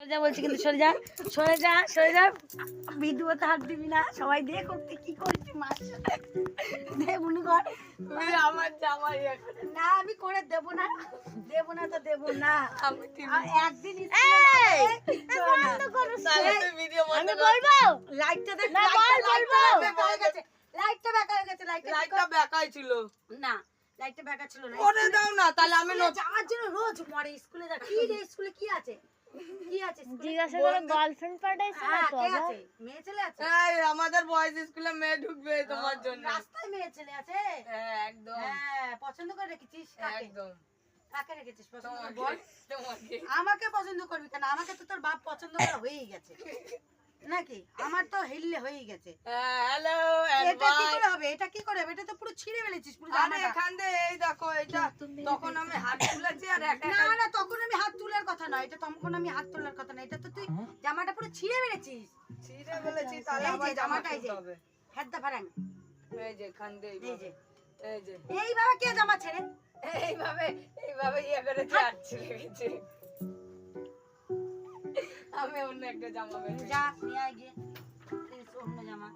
সোজা বলছি কিন্তু সরে যা সরে যা সরে যা ভিডিওতে হাত দিবি না সবাই দেখ ওকে কি করছি মার সাথে দে মনে কর তুই আমার জামাই এখন না আমি করে দেব না তো দেব না আমি একদিন বন্ধ করো তাহলে তুই ভিডিও বন্ধ আমি কর বলবো লাইটটা দেখ না, লাইটটা বল, বেঁকা হয়ে গেছে লাইটটা বেঁকা হয়ে গেছে লাইটটা বেকাই ছিল না লাইটটা বেঁকা ছিল না করে দাও না তাহলে আমি যাওয়ার জন্য রোজ মরে স্কুলে যা কি রে স্কুলে কি আছে জিজ্ঞাসা করে গার্লফ্রেন্ড পাঠাইছে না হ্যাঁ তো কে আবার? আছে মেয়ে ছেলে আছে এই আমাদের বয়েজ স্কুলে মেয়ে ঢুকবে তোমার জন্য রাস্তায় মেয়ে ছেলে আছে হ্যাঁ একদম হ্যাঁ পছন্দ করে রেখেছিস কাকে একদম কাকে রেখেছিস পছন্দ করে তোমাকে বল তোমাকে আমাকে পছন্দ করবি কেন আমাকে তো তোর বাপ পছন্দ করা হয়েই গেছে নাকি আমার তো হেললে হয়েই গেছে হ্যালো এটা কি করে হবে এটা কি করে হবে এটা তো পুরো ছিঁড়ে ফেলেছিস পুরো আরে জামাটা এখান দিয়ে এই দেখো এটা তখন আমি হাত তুলেছি আর একা না না তখন আমি হাত তোলার কথা নয় এটা তখন আমি হাত তোলার কথা না এটা তো তুই জামাটা পুরো ছিঁড়ে ফেলেছিস ছিঁড়ে ফেলেছি তাহলে এই যে আবার জামাটা জামাটা এই যে হবে হেদ্দা ফারাং এই যে এখান দিয়ে এই যে এই যে এইভাবে কে জামা ছেড়ে এইভাবে ইয়ে করে চাচ্ছি লেগেছে আমি অন্য একটা জামা বের যা নিয়ে আয় গিয়ে অন্য জামা